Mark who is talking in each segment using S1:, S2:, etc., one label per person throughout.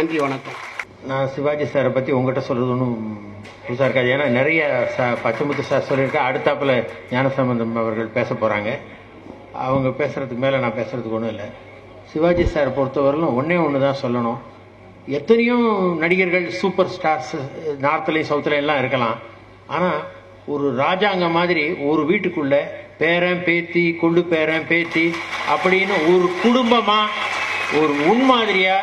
S1: நன்றி, வணக்கம்.
S2: நான் சிவாஜி சாரை பற்றி உங்கள்கிட்ட சொல்கிறது ஒன்றும் புதுசாக இருக்காது. ஏன்னா நிறைய பச்சைமுத்து சார் சொல்லியிருக்கேன். அடுத்தாப்பில் ஞானசம்பந்தம் அவர்கள் பேச போகிறாங்க. அவங்க பேசுகிறதுக்கு மேலே நான் பேசுகிறதுக்கு ஒன்றும் இல்லை. சிவாஜி சாரை பொறுத்தவரையிலும் ஒன்று தான் சொல்லணும். எத்தனையோ நடிகர்கள் சூப்பர் ஸ்டார்ஸ் நார்த்லேயும் சவுத்துலேயும் எல்லாம் இருக்கலாம். ஆனால் ஒரு ராஜாங்க மாதிரி ஒரு வீட்டுக்குள்ள பேரன் பேத்தி கொள்ளு பேரன் பேத்தி அப்படின்னு ஒரு குடும்பமாக ஒரு முன்மாதிரியா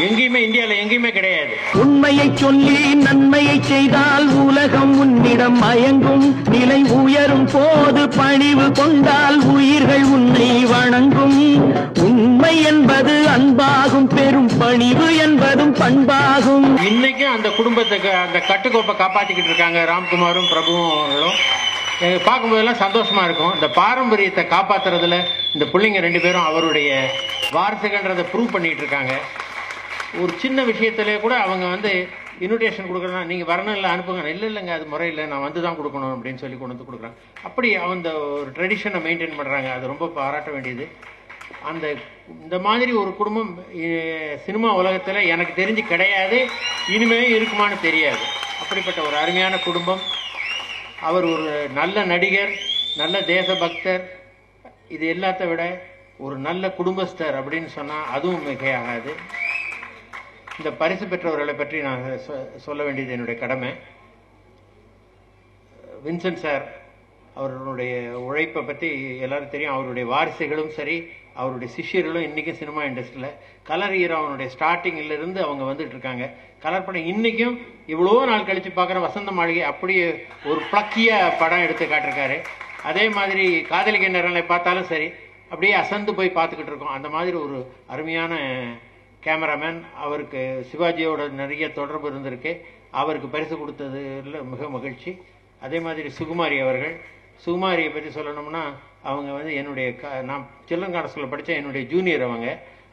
S2: எங்கேயுமே இந்தியாவில் எங்கேயுமே கிடையாது.
S3: உண்மையை சொல்லி நன்மையை செய்தால் உலகம் உன்னிடம் மயங்கும். நிலை உயரும் போது பணிவு கொண்டால் உயிர்கள் உன்னை வணங்கும். உண்மை என்பது அன்பாகும், பெரும் பணிவு என்பதும் பண்பாகும்.
S2: இன்னைக்கும் அந்த குடும்பத்துக்கு அந்த கட்டுக்கோப்பை காப்பாற்றிக்கிட்டு இருக்காங்க ராம்குமாரும் பிரபுவும் அவர்களும். பார்க்கும்போதெல்லாம் சந்தோஷமா இருக்கும். இந்த பாரம்பரியத்தை காப்பாற்றுறதுல இந்த பிள்ளைங்க 2 பேரும் அவருடைய வாரிசுகள்ன்றதை ப்ரூவ் பண்ணிட்டு இருக்காங்க. ஒரு சின்ன விஷயத்திலே கூட அவங்க இன்விடேஷன் கொடுக்குறேன்னா நீங்கள் வரணும் இல்லை அனுப்புங்க, இல்லைங்க அது முறையில் நான் வந்து தான் கொடுக்கணும் அப்படின்னு சொல்லி கொண்டு வந்து கொடுக்குறாங்க. அப்படி அந்த ஒரு ட்ரெடிஷனை மெயின்டைன் பண்ணுறாங்க. அது ரொம்ப பாராட்ட வேண்டியது. இந்த மாதிரி ஒரு குடும்பம் சினிமா உலகத்தில் எனக்கு தெரிஞ்சு கிடையாது, இனிமே இருக்குமான்னு தெரியாது. அப்படிப்பட்ட ஒரு அருமையான குடும்பம். அவர் ஒரு நல்ல நடிகர், நல்ல தேசபக்தர், இது எல்லாத்த விட ஒரு நல்ல குடும்பஸ்தர் அப்படின்னு சொன்னால் அதுவும் மிகையாகாது. இந்த பரிசு பெற்றவர்களை பற்றி நான் சொல்ல வேண்டியது என்னுடைய கடமை. வின்சென்ட் சார் அவர்களுடைய உழைப்பை பற்றி எல்லாரும் தெரியும். அவருடைய வாரிசுகளும் சரி, அவருடைய சிஷ்யர்களும் இன்றைக்கும் சினிமா இண்டஸ்ட்ரியில் கலர் ஹீரோவனுடைய ஸ்டார்டிங்கிலிருந்து அவங்க வந்துட்டு இருக்காங்க. கலர் படம் இன்றைக்கும் இவ்வளோ நாள் கழித்து பார்க்குற வசந்த மாளிகை அப்படியே ஒரு ப்ளக்கிய படம் எடுத்து காட்டிருக்காரு. அதே மாதிரி காதலிக்க நேரங்களை பார்த்தாலும் சரி அப்படியே அசந்து போய் பார்த்துக்கிட்டு இருக்கோம். அந்த மாதிரி ஒரு அருமையான கேமராமேன். அவருக்கு சிவாஜியோட நிறைய தொடர்பு இருந்திருக்கு. அவருக்கு பரிசு கொடுத்ததுல மிக மகிழ்ச்சி. அதே மாதிரி சுகுமாரி அவர்கள், சுகுமாரியை பற்றி சொல்லணும்னா அவங்க என்னுடைய நான் சில்லங்கான ஸ்கூலில் படித்த என்னுடைய ஜூனியர். அவங்க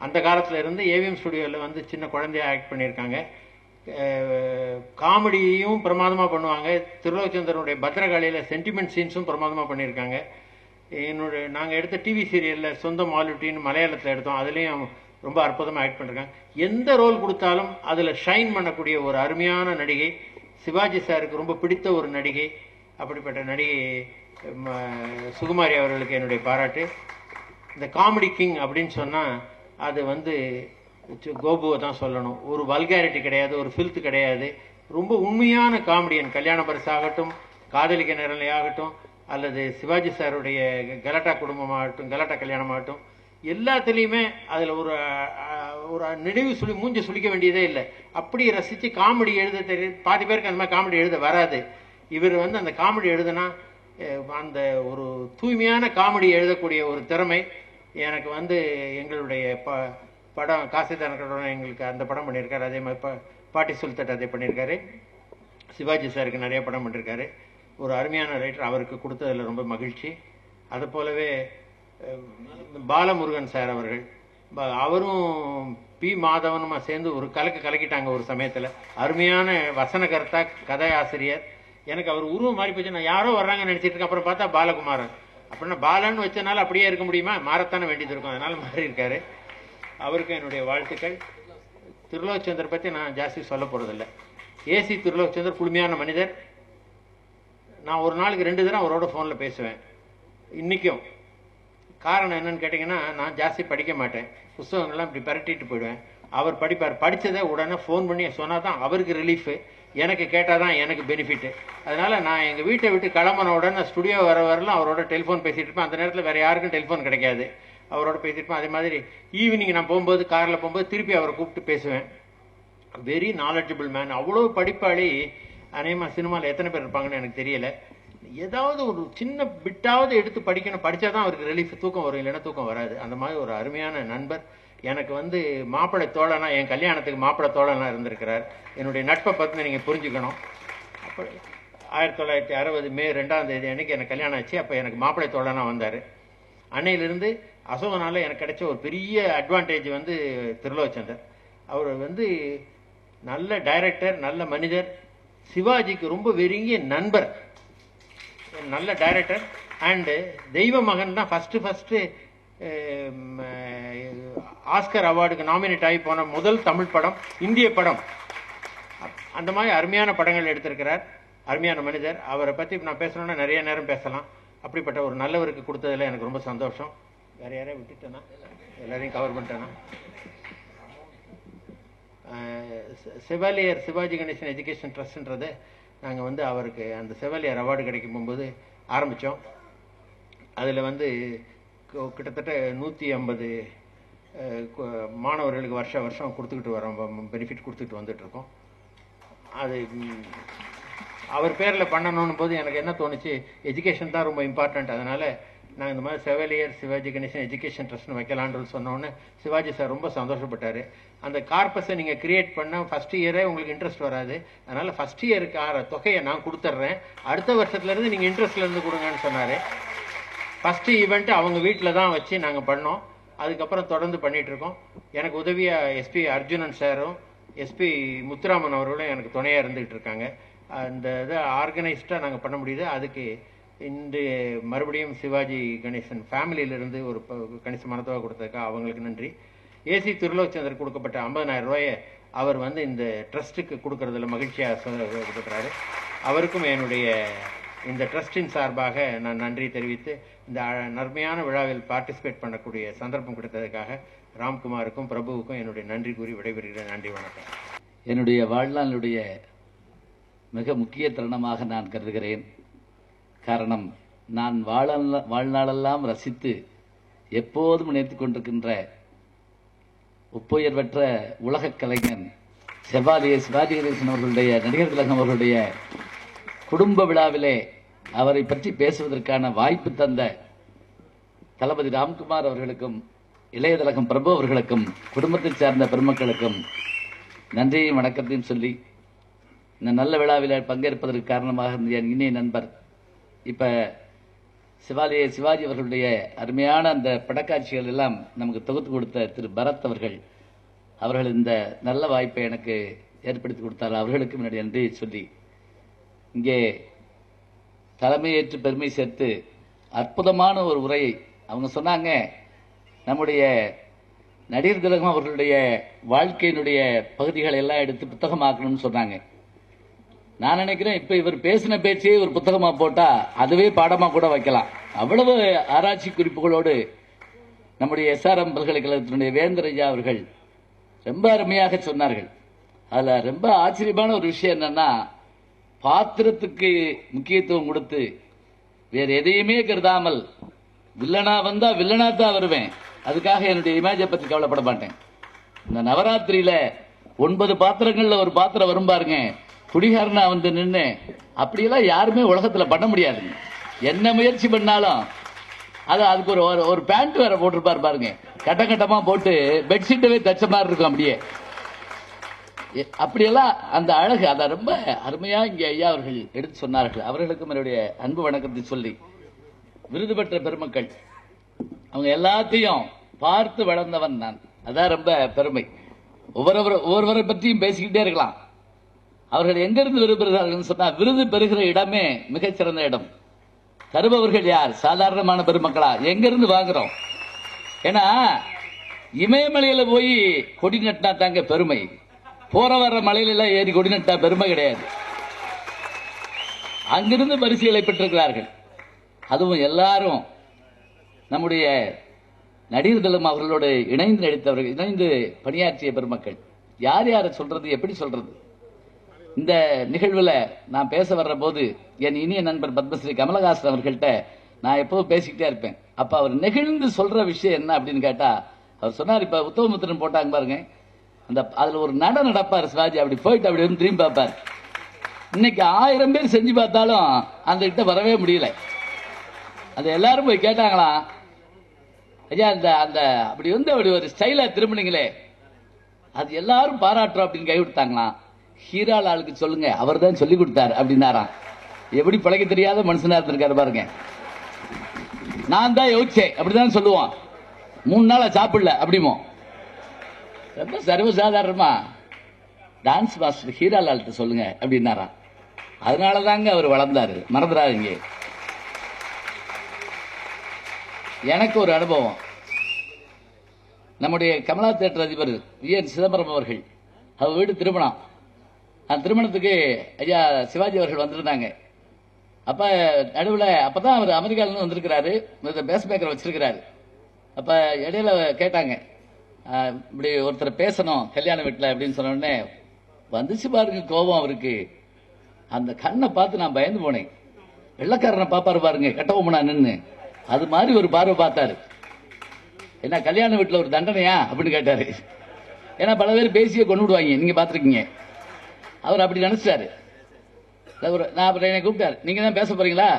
S2: அந்த காலத்தில் இருந்து ஏவிஎம் ஸ்டுடியோவில் சின்ன குழந்தைய ஆக்ட் பண்ணியிருக்காங்க. காமெடியும் பிரமாதமாக பண்ணுவாங்க. திருலோச்சந்தருடைய பத்ரகாளியில் சென்டிமெண்ட் சீன்ஸும் பிரமாதமாக பண்ணியிருக்காங்க. நாங்கள் எடுத்த டிவி சீரியலில் சொந்த மாலுட்டின்னு மலையாளத்தில் எடுத்தோம், அதுலேயும் ரொம்ப அற்புதமாக ஆக்ட் பண்ணிருக்காங்க. எந்த ரோல் கொடுத்தாலும் அதில் ஷைன் பண்ணக்கூடிய ஒரு அருமையான நடிகை. சிவாஜி சாருக்கு ரொம்ப பிடித்த ஒரு நடிகை. அப்படிப்பட்ட நடிகை சுகுமாரி அவர்களுக்கு என்னுடைய பாராட்டு. இந்த காமெடி கிங் அப்படின்னு சொன்னால் அது கோபுவை தான் சொல்லணும். ஒரு வல்காரிட்டி கிடையாது, ஒரு ஃபில்த் கிடையாது. ரொம்ப உண்மையான காமெடியன். கல்யாண பரிசு ஆகட்டும், காதலிக்க நேரலை ஆகட்டும், அல்லது சிவாஜி சாருடைய கலாட்டா குடும்பமாகட்டும், கலாட்டா கல்யாணமாகட்டும், எல்லாத்துலேயுமே அதில் ஒரு நெடிவு மூஞ்சி சுளிக்க வேண்டியதே இல்லை. அப்படி ரசித்து காமெடி எழுத தெரியும். பாதி பேருக்கு அந்த மாதிரி காமெடி எழுத வராது. இவர் அந்த காமெடி எழுதுனா அந்த ஒரு தூய்மையான காமெடி எழுதக்கூடிய ஒரு திறமை எனக்கு எங்களுடைய படம் காசிதானக்கடன் எங்களுக்கு அந்த படம் பண்ணியிருக்காரு. அதே மாதிரி பாட்டி சுல்தட் அதை பண்ணியிருக்காரு. சிவாஜி சாருக்கு நிறைய படம் பண்ணியிருக்காரு. ஒரு அருமையான ரைட்டர். அவருக்கு கொடுத்ததில் ரொம்ப மகிழ்ச்சி. அது போலவே பாலமுருகன் சார் அவர்கள், அவரும் பி மாதவனுமா சேர்ந்து ஒரு கலக்கிட்டாங்க ஒரு சமயத்தில். அருமையான வசனகர்த்தா, கதை ஆசிரியர். எனக்கு அவர் உருவம் மாறி போச்சு. நான் யாரோ வர்றாங்கன்னு நினைச்சிட்டு இருக்கேன். அப்புறம் பார்த்தா பாலகுமாரன். அப்படின்னா பாலன்னு வச்சனால அப்படியே இருக்க முடியுமா? மாறத்தானே வேண்டியது இருக்கும். அதனால மாறி இருக்காரு. அவருக்கு என்னுடைய வாழ்த்துக்கள். திருலோச்சந்தர் பற்றி நான் ஜாஸ்தி சொல்ல போறதில்லை. ஏசி திருலோச்சந்தர் குளுமையான மனிதர். நான் ஒரு நாளுக்கு 2 தடவை அவரோட ஃபோனில் பேசுவேன் இன்னைக்கும். காரணம் என்னன்னு கேட்டிங்கன்னா, நான் ஜாஸ்தி படிக்க மாட்டேன். புத்தகங்கள்லாம் இப்படி பரட்டிட்டு போயிடுவேன். அவர் படிப்பார். படித்ததை உடனே ஃபோன் பண்ணி சொன்னால் தான் அவருக்கு ரிலீஃபு, எனக்கு கேட்டால் தான் எனக்கு பெனிஃபிட்டு. அதனால் நான் எங்கள் வீட்டை விட்டு கிளம்பின உடனே ஸ்டுடியோ வரலாம் அவரோட டெலிஃபோன் பேசிகிட்டு இருப்பேன். அந்த நேரத்தில் வேறு யாருக்கும் டெலிஃபோன் கிடைக்காது. அவரோட பேசிட்டு இருப்பேன். அதே மாதிரி ஈவினிங் நான் போகும்போது, காரில் போகும்போது திருப்பி அவரை கூப்பிட்டு பேசுவேன். Very knowledgeable man. அவ்வளோ படிப்பாளி. அநேகமாக சினிமாவில் எத்தனை பேர் இருப்பாங்கன்னு எனக்கு தெரியல. ஏதாவது ஒரு சின்ன பிட்டாவது எடுத்து படிக்கணும். படித்தா தான் அவருக்கு ரிலீஃப். தூக்கம் வரும், இல்லைன்னா தூக்கம் வராது. அந்த மாதிரி ஒரு அருமையான நண்பர். எனக்கு மாப்பிள்ளை தோழனா, என் கல்யாணத்துக்கு மாப்பிள்ளை தோழனா இருந்திருக்கிறார். என்னுடைய நட்பை பற்றி நீங்கள் புரிஞ்சுக்கணும். அப்போ 1960 மே 2ஆம் தேதி அன்னைக்கு எனக்கு கல்யாணம் ஆச்சு. அப்போ எனக்கு மாப்பிள்ளை தோழனா வந்தார். அன்னையிலிருந்து அசோகனால எனக்கு கிடைச்ச ஒரு பெரிய அட்வான்டேஜ் திருலோச்சந்தர். அவர் நல்ல டைரக்டர், நல்ல மனிதர், சிவாஜிக்கு ரொம்ப நெருங்கிய நண்பர், நல்ல டைரக்டர். அண்டு தெய்வ மகன் தான் ஃபஸ்ட்டு ஆஸ்கர் அவார்டுக்கு நாமினேட் ஆகி போன முதல் தமிழ் படம், இந்திய படம். அந்த மாதிரி அருமையான படங்கள் எடுத்திருக்கிறார். அருமையான மனிதர். அவரை பற்றி நான் பேசணும்னா நிறைய நேரம் பேசலாம். அப்படிப்பட்ட ஒரு நல்லவருக்கு கொடுத்ததில் எனக்கு ரொம்ப சந்தோஷம். வேற யாரையும் விட்டுட்டேன்னா, எல்லாரையும் கவர் பண்ணிட்டேன்னா. செவாலியர் சிவாஜி கணேசன் எஜுகேஷன் ட்ரஸ்ட்ன்றது நாங்கள் வந்து அவருக்கு அந்த செவாலியர் அவார்டு கிடைக்கும் போகும்போது ஆரம்பித்தோம். அதில் வந்து கிட்டத்தட்ட 150 மாணவர்களுக்கு வருஷம் கொடுத்துக்கிட்டு வரோம், பெனிஃபிட் கொடுத்துக்கிட்டு வந்துட்டுருக்கோம். அது அவர் பேரில் பண்ணணும்னு போது எனக்கு என்ன தோணுச்சு, எஜுகேஷன் தான் ரொம்ப இம்பார்ட்டண்ட். அதனால் நாங்கள் இந்த மாதிரி செவாலியர் சிவாஜி கணேசன் எஜுகேஷன் ட்ரஸ்ட்னு வைக்கலான்னு சொன்னோன்னே சிவாஜி சார் ரொம்ப சந்தோஷப்பட்டார். அந்த கார்பஸை நீங்கள் கிரியேட் பண்ணால் ஃபஸ்ட் இயரே உங்களுக்கு இன்ட்ரெஸ்ட் வராது. அதனால் ஃபஸ்ட் இயருக்கு தொகையை நான் கொடுத்துட்றேன், அடுத்த வருஷத்துலேருந்து நீங்கள் இன்ட்ரெஸ்ட்லேருந்து கொடுங்கன்னு சொன்னார். ஃபஸ்ட்டு ஈவெண்ட்டு அவங்க வீட்டில் தான் வச்சு நாங்கள் பண்ணோம். அதுக்கப்புறம் தொடர்ந்து பண்ணிகிட்ருக்கோம். எனக்கு உதவியாக எஸ்பி அர்ஜுனன் சாரும் எஸ்பி முத்துராமன் அவர்களும் எனக்கு துணையாக இருந்துகிட்டு இருக்காங்க. அந்த இதை ஆர்கனைஸ்டாக நாங்கள் பண்ண முடியுது. அதுக்கு இந்த மறுபடியும் சிவாஜி கணேசன் ஃபேமிலியிலிருந்து ஒரு கணிசமான தொகை கொடுத்ததுக்காக அவங்களுக்கு நன்றி. ஏசி திருலோச்சந்தர் கொடுக்கப்பட்ட 50,000 ரூபாயை அவர் வந்து இந்த ட்ரஸ்ட்டுக்கு கொடுக்கறதுல மகிழ்ச்சியாக கொடுக்குறாரு. அவருக்கும் என்னுடைய இந்த ட்ரஸ்டின் சார்பாக நான் நன்றி தெரிவித்து இந்த நன்மையான விழாவில் பார்ட்டிசிபேட் பண்ணக்கூடிய சந்தர்ப்பம் கிடைத்ததுக்காக ராம்குமாருக்கும் பிரபுவுக்கும் என்னுடைய நன்றி கூறி விடைபெறுகிறேன். நன்றி, வணக்கம்.
S1: என்னுடைய வாழ்நாளுடைய மிக முக்கிய தருணமாக நான் கருதுகிறேன். காரணம், நான் வாழ்நாளெல்லாம் ரசித்து எப்போதும் நினைத்துக் கொண்டிருக்கின்ற ஒப்புயர்வற்ற உலக கலைஞன் செவாலியர் சிவாஜி கணேசன் அவர்களுடைய, நடிகர் திலகம் அவர்களுடைய குடும்ப விழாவிலே அவரை பற்றி பேசுவதற்கான வாய்ப்பு தந்த தளபதி ராம்குமார் அவர்களுக்கும், இளைய திலகம் பிரபு அவர்களுக்கும், குடும்பத்தைச் சார்ந்த பெருமக்களுக்கும் நன்றியையும் வணக்கத்தையும் சொல்லி, இந்த நல்ல விழாவில் பங்கேற்பதற்கு காரணமாக இருந்த என் இனிய நண்பர், இப்ப சிவாஜி அவர்களுடைய அருமையான அந்த படக்காட்சிகள் எல்லாம் நமக்கு தொகுத்து கொடுத்த திரு பரத் அவர்கள் இந்த நல்ல வாய்ப்பை எனக்கு ஏற்படுத்தி கொடுத்தார். அவர்களுக்கும் என்னுடைய நன்றியை சொல்லி, இங்கே தலைமையேற்று பெருமை சேர்த்து அற்புதமான ஒரு உரையை அவங்க சொன்னாங்க. நம்முடைய நடிகர் திலகம் அவர்களுடைய வாழ்க்கையினுடைய பகுதிகளை எல்லாம் எடுத்து புத்தகமாக்கணும்னு சொன்னாங்க. நான் நினைக்கிறேன், இப்ப இவர் பேசின பேச்சே ஒரு புத்தகமா போட்டா அதுவே பாடமா கூட வைக்கலாம். அவ்வளவு ஆராய்ச்சி குறிப்புகளோடு நம்முடைய SRM பல்கலைக்கழகத்தினுடைய வேந்தரையா அவர்கள் ரொம்ப அருமையாக சொன்னார்கள். அதுல ரொம்ப ஆச்சரியமான ஒரு விஷயம் என்னன்னா, பாத்திரத்துக்கு முக்கியத்துவம் கொடுத்து வேற எதையுமே கருதாமல், வில்லனா வந்தா வில்லனா தான் வருவேன், அதுக்காக என்னுடைய இமேஜை பத்தி கவலைப்பட மாட்டேன். இந்த நவராத்திரியில 9 பாத்திரங்கள்ல ஒரு பாத்திரம் வரும் பாருங்க, குடிகாரனா வந்து நின்று, அப்படியெல்லாம் யாருமே உலகத்துல பண்ண முடியாது. என்ன முயற்சி பண்ணாலும் அதுக்கு ஒரு பேண்ட் வேற போட்டிருப்பாரு பாருங்க, கட்டமா போட்டு பெட்ஷீட்டவே தச்ச மாதிரி இருக்கும். அப்படியெல்லாம் அந்த அழகு, அதை ரொம்ப அருமையா இங்கே ஐயா அவர்கள் எடுத்து சொன்னார்கள். அவர்களுக்கும் என்னுடைய அன்பு வணக்கத்தை சொல்லி, விருது பெற்ற பெருமக்கள் அவங்க எல்லாத்தையும் பார்த்து வளர்ந்தவன் நான், அதான் ரொம்ப பெருமை. ஒவ்வொருவரை பற்றியும் பேசிக்கிட்டே இருக்கலாம். அவர்கள் எங்கிருந்து விருது பெறுகிறார்கள் சொன்னா, விருது பெறுகிற இடமே மிகச்சிறந்த இடம். தருபவர்கள் யார்? சாதாரணமான பெருமக்களா? எங்கிருந்து வாங்குறோம்? ஏன்னா இமயமலையில போய் கொடி நட்டினா தாங்க பெருமை, போற வர்ற மலையில எல்லாம் ஏறி கொடி நட்டா பெருமை கிடையாது. அங்கிருந்து பரிசுகளை பெற்றிருக்கிறார்கள். அதுவும் எல்லாரும் நம்முடைய நடிகர் திலகம் அவர்களோடு இணைந்து நடித்தவர்கள், இணைந்து பணியாற்றிய பெருமக்கள். யார் யாரை சொல்றது, எப்படி சொல்றது? இந்த நிகழ்வுல நான் பேச வர்ற போது என் இனிய நண்பர் பத்மஸ்ரீ கமலஹாசன் அவர்கள்ட்ட நான் எப்பவும் பேசிக்கிட்டே இருப்பேன். அப்ப அவர் நெகிழ்ந்து சொல்ற விஷயம் என்ன அப்படின்னு கேட்டா, அவர் சொன்னார், இப்ப உத்தமமுத்திரன் போட்டாங்க பாருங்க, அதுல ஒரு நடப்பார் சிவாஜி, அப்படி போயிட்டு அப்படி வந்து திரும்பி பார்ப்பார். இன்னைக்கு 1000 பேர் செஞ்சு பார்த்தாலும் அந்த கிட்ட வரவே முடியல. அது எல்லாரும் போய் கேட்டாங்களா, ஐயா அந்த அப்படி வந்து அப்படி ஒரு ஸ்டைலா திரும்பினீங்களே, அது எல்லாரும் பாராட்டுறோம் அப்படின்னு கை கொடுத்தாங்களாம். ஹீரால் ஆளுக்கு சொல்லுங்க, அவர் தான் சொல்லி கொடுத்தார் அப்படின்னாராம். எப்படி பழக்க தெரியாத மனுஷனா இருந்திருக்காரு பாருங்க. நான் தான் யோசிச்சேன் அப்படிதான் சொல்லுவான். 3 நாளா சாப்பிடல அப்படிமோ. ரொம்ப சர்வசாதாரணமா டான்ஸ் மாஸ்டர் ஹீரால் ஆள்கிட்ட சொல்லுங்க அப்படின்னாராம். அதனாலதாங்க அவர் வளர்ந்தாரு, மறந்துடாதீங்க. எனக்கு ஒரு அனுபவம், நம்முடைய கமலா தியேட்டர் அதிபர் வி.என். சிதம்பரம் அவர்கள், அவர் வீடு திருமணம். அந்த திருமணத்துக்கு ஐயா சிவாஜி அவர்கள் வந்திருந்தாங்க. அப்ப நடுவில் அப்பதான் அவர் அமெரிக்காவிலிருந்து வந்திருக்கிறாரு, பேஸ் மேக்கர் வச்சிருக்கிறாரு. அப்ப இடையில கேட்டாங்க, இப்படி ஒருத்தர் பேசணும் கல்யாண வீட்டில் அப்படின்னு சொன்ன உடனே வந்துச்சு பாருங்க கோபம் அவருக்கு. அந்த கண்ணை பார்த்து நான் பயந்து போனேன். வெள்ளக்காரனை பாப்பாரு பாருங்க கட்டவுமனா நின்று, அது மாதிரி ஒரு பார்வை பார்த்தாரு. என்ன கல்யாண வீட்டில் ஒரு தண்டனையா அப்படின்னு கேட்டாரு. ஏன்னா பல பேர் பேசியே கொண்டு விடுவாங்க, நீங்க பாத்துருக்கீங்க. அவர் அப்படி நினைச்சாரு. நான் அப்புறம் என்னை கூப்பிட்டாரு, நீங்க தான் பேச போறீங்களா?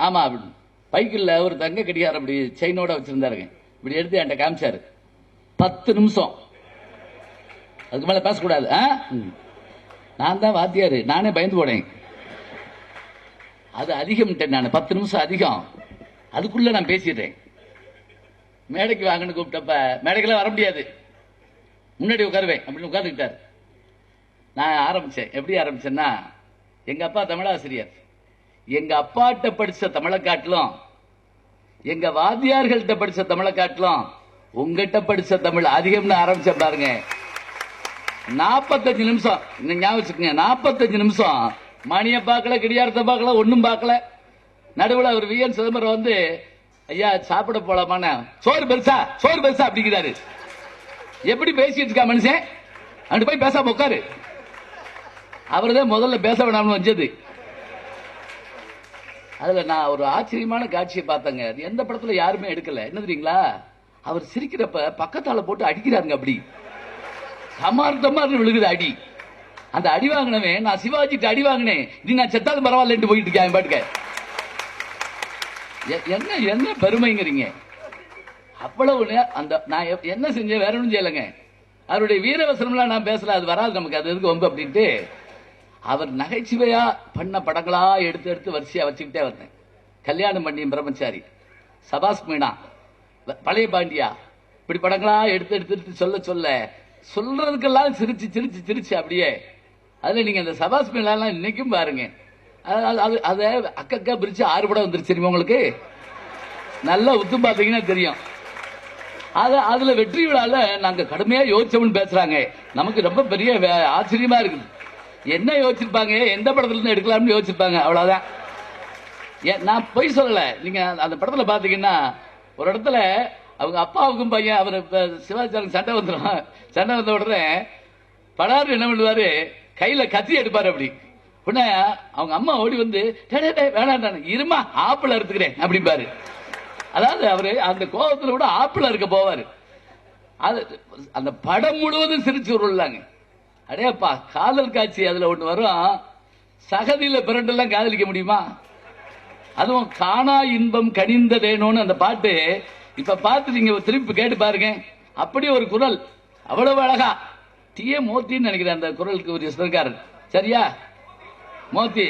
S1: ஆமா அப்படின்னு. பைக்கில் ஒரு தங்க கடிகாரம் அப்படி செயினோட வச்சிருந்தாருங்க, இப்படி எடுத்து என்கிட்ட காமிச்சாரு. 10 நிமிஷம், அதுக்கு மேல பேசக்கூடாது. நான் தான் வாத்தியாரு, நானே பயந்து போனேன். அது அதிகம், நான் 10 நிமிஷம் அதிகம். அதுக்குள்ள நான் பேசிடுறேன். மேடைக்கு வாங்கன்னு கூப்பிட்டப்ப மேடைக்கெல்லாம் வர முடியாது, முன்னாடி உட்காருவேன் அப்படின்னு உட்கார்ந்துக்கிட்டாரு. நான் ஆரம்பிச்சேன். எப்படி ஆரம்பிச்சேன்னா, எங்க அப்பா தமிழாசிரியர், எங்க அப்பாட்ட படிச்ச தமிழை காட்டிலும் எங்க வாத்தியார்கள்ட்ட படிச்ச தமிழை காட்டிலும் உங்ககிட்ட படிச்ச தமிழ் அதிகம்னு ஆரம்பிச்ச பாருங்க. 45 நிமிஷம் ஞாபகம் வச்சுக்கோங்க. 45 நிமிஷம் மணியை பார்க்கல, கிடியாரத்தை பார்க்கல, ஒன்னும் பார்க்கல. நடுவில் அவர் வி.என். சிதம்பரம் வந்து, ஐயா சாப்பிட போலாமான, சோறு பெருசா சோறு பெருசா அப்படிங்கிறாரு. எப்படி பேசிட்டு இருக்கா மனுஷன், அங்க போய் பேசாம உட்காரு. அவர்தான் முதல்ல பேச வேணாம்னு வச்சது. அதுல நான் ஒரு ஆச்சரியமான காட்சியை பார்த்தேங்க. அது எந்த படத்துல யாருமே எடுக்கல. என்ன தெரியுங்களா, அவர் சிரிக்கிறப்ப பக்கத்தால போட்டு அடிக்கிறாருங்க. அப்படி சமார்த்தமா விழுகுது அடி. அந்த அடி வாங்கினவே, நான் சிவாஜிட்டு அடி வாங்கினேன், நீ நான் செத்தாலும் பரவாயில்ல போயிட்டு இருக்கேன் பாட்டுக்க. என்ன என்ன பெருமைங்கிறீங்க. அவ்வளவு அந்த நான் என்ன செஞ்சேன், வேற ஒன்றும் செய்யலைங்க. அவருடைய வீரவசனம்லாம் நான் பேசல, அது வராது நமக்கு, அது எதுக்கு வம்பு அப்படின்ட்டு அவர் நகைச்சுவையா பண்ண படங்களா எடுத்து எடுத்து வரிசையா வச்சுக்கிட்டே வந்தேன். கல்யாணம் பண்ணி பிரம்மச்சாரி, சபாஸ் மீனா, பழைய பாண்டியா, இப்படி படங்களா எடுத்து எடுத்து எடுத்து சொல்ல சொல்ல சொல்றதுக்கெல்லாம் சிரிச்சு சிரிச்சு சிரிச்சு அப்படியே. அதுல நீங்க அந்த சபாஸ் மீனாலாம் இன்னைக்கும் பாருங்க, அதை அக்கா பிரிச்சு 6 படம் வந்துருச்சு தெரியுமா உங்களுக்கு, நல்லா உத்து பாத்தீங்கன்னா தெரியும். அதுல வெற்றி விழால நாங்க கடுமையா யோசிச்சோம்னு பேசுறாங்க. நமக்கு ரொம்ப பெரிய ஆச்சரியமா இருக்குது. என்ன யோசிச்சிருப்பாங்க, எந்த படத்துல இருந்து எடுக்கலாம்னு யோசிச்சிருப்பாங்க, அவ்வளவுதான். நான் போய் சொல்லல. நீங்க அந்த படத்துல பாத்தீங்கன்னா ஒரு இடத்துல அவங்க அப்பாவுக்கும் பையன், அவர் சிவாச்சாரம் சண்டை வந்துடும். சண்டை வந்த உடனே படாரு என்ன பண்ணுவாரு, கையில கத்தி எடுப்பாரு. அப்படி உடனே அவங்க அம்மா ஓடி வந்து, வேணாம் இருமா ஆப்பிள் அறுத்துக்கிறேன் அப்படிம்பாரு. அதாவது அவரு அந்த கோபத்துல கூட ஆப்பிள் அறுக்க போவாரு. அது அந்த படம் முழுவதும் சிரிச்சு உருளாங்க. அடேப்பா, காதல் காட்சி அதுல ஒண்ணு வரும், சகதியில பிறண்டெல்லாம் காதலிக்க முடியுமா? அதுவும் காணா இன்பம் கனிந்ததேனோன்னு அந்த பாட்டு இப்ப பார்த்து நீங்க திருப்பி கேட்டு பாருங்க. அப்படி ஒரு குரல், அவ்வளவு அழகா. டி.ஏ. மோத்தின்னு நினைக்கிறேன் அந்த குரலுக்கு ஒரு சொந்தக்காரன். சரியா மோத்தி?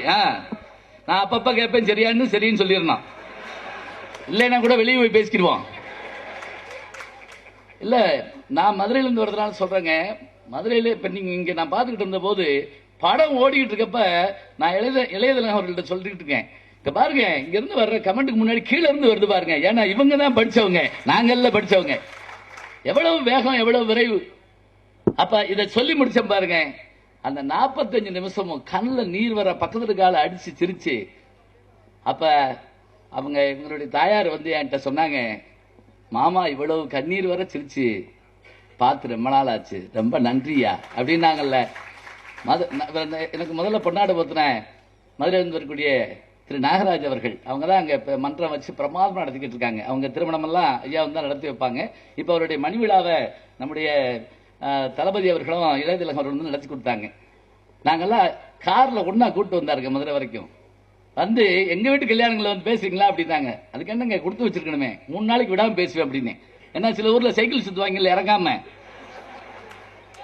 S1: நான் அப்பப்ப கேட்பேன், சரியான்னு சரின்னு சொல்லிடணும். இல்லைன்னா கூட வெளியே போய் பேசிக்கிடுவோம். இல்ல, நான் மதுரையில இருந்து வரதுனால சொல்றேங்க. மதுரையில இப்ப நீங்க இங்க நான் பாத்துக்கிட்டு இருந்த போது படம் ஓடிக்கிட்டு இருக்கப்ப நான் இளையதளன் அவர்கள்ட்ட சொல்லிட்டு இருக்கேன், இங்க பாருங்க, இங்க இருந்து வர்ற கமெண்ட்டுக்கு முன்னாடி கீழ இருந்து வருது பாருங்க. ஏன்னா இவங்க தான் படிச்சவங்க, நாங்கள்ல படிச்சவங்க. எவ்வளவு வேகம், எவ்வளவு விரைவு. அப்ப இதை சொல்லி முடிச்சேன் பாருங்க. அந்த 45 நிமிஷமும் கண்ணில் நீர் வர, பக்கத்துல கால அடிச்சு சிரிச்சு. அப்ப அவங்க எங்களுடைய தாயார் வந்து என்கிட்ட சொன்னாங்க, மாமா இவ்வளவு கண்ணீர் வர சிரிச்சு பார்த்து ரொம்ப நாள் ஆச்சு, ரொம்ப நன்றியா அப்படின்னாங்கல்ல. எனக்கு முதல்ல பொன்னாடு போத்தின மதுரையிலிருந்து வரக்கூடிய திரு நாகராஜ் அவர்கள், அவங்க தான் அங்க மன்றம் வச்சு பிரமாதமா நடத்திக்கிட்டு இருக்காங்க. அவங்க திருமணம் எல்லாம் ஐயா வந்து நடத்தி வைப்பாங்க. இப்ப அவருடைய மணி விழாவை நம்முடைய தளபதி அவர்களும் இளையதிலகம் அவர்கள் வந்து நடத்தி கொடுத்தாங்க. நாங்கெல்லாம் கார்ல ஒன்னா கூட்டு வந்தாருங்க மதுரை வரைக்கும். வந்து எங்க வீட்டு கல்யாணங்களை வந்து பேசுறீங்களா அப்படின்னாங்க. அதுக்கு என்னங்க கொடுத்து வச்சிருக்கணுமே, 3 நாளைக்கு விடாம பேசுவேன் அப்படின்னு. ஏன்னா சில ஊர்ல சைக்கிள் சுத்துவாங்கல்ல, இறங்காம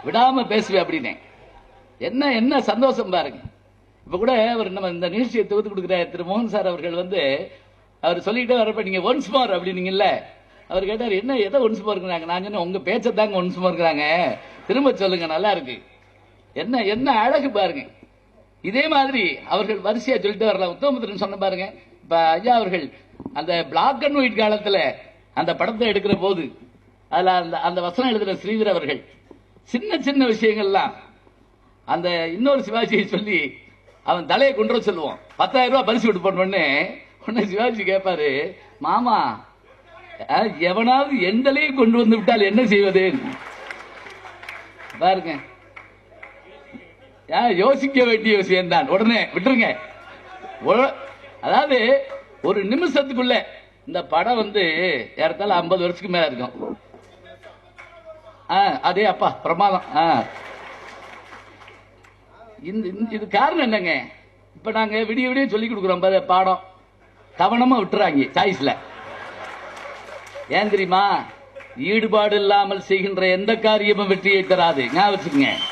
S1: விடாம பேசுவேன் அப்படின்னு. என்ன என்ன சந்தோஷம் பாருங்க. இப்ப கூட அவர் நம்ம இந்த நிகழ்ச்சியை தொகுத்து கொடுக்குற திரு மோகன் சார் அவர்கள் வந்து அவர் சொல்லிட்டே வரப்ப, நீங்க ஒன்ஸ் மோர் அப்படின்னீங்கல்ல, அவர் கேட்டார், என்ன எதை ஒன்ஸ் மோர் இருக்கிறாங்க? நான் சொன்னேன், உங்க பேச்சை தாங்க ஒன்ஸ் மோர் இருக்கிறாங்க, திரும்ப சொல்லுங்க, நல்லா இருக்கு. என்ன என்ன அழகு பாருங்க. இதே மாதிரி அவர்கள் வரிசையா சொல்லிட்டு வரலாம். உத்தமபுத்திரன் சொன்ன பாருங்க. இப்ப ஐயா அவர்கள் அந்த பிளாக் அண்ட் ஒயிட் காலத்துல அந்த படத்தை எடுக்கிற போது அதுல அந்த வசனம் எழுதுற ஸ்ரீதர் அவர்கள் சின்ன சின்ன விஷயங்கள்லாம் அந்த இன்னொரு சிவாஜியை சொல்லி அவன் தலையை கொண்டு வர சொல்லுவான். 10,000 ரூபாய் பரிசு விட்டு போனோடனே உடனே சிவாஜி கேட்பாரு, மாமா எவனாவது எந்தலையும் கொண்டு வந்து விட்டால் என்ன செய்வது பாருங்க. யோசிக்க வேண்டிய விஷயம் தான். உடனே விட்டுருங்க. அதாவது ஒரு நிமிஷத்துக்குள்ள இந்த படம் ஏறத்தால 50 வருஷத்துக்கு மேல இருக்கும். அதே அப்பா பிரமாதம். இது காரணம் என்னங்க, இப்ப நாங்க விடிய விடிய சொல்லி கொடுக்குறோம் பாரு பாடம், கவனமா விட்டுறாங்க சாய்ஸ்ல. ஏன் தெரியுமா? ஈடுபாடு இல்லாமல் செய்கின்ற எந்த காரியமும் வெற்றியை தராது. ஞாபகம் வச்சுக்கங்க.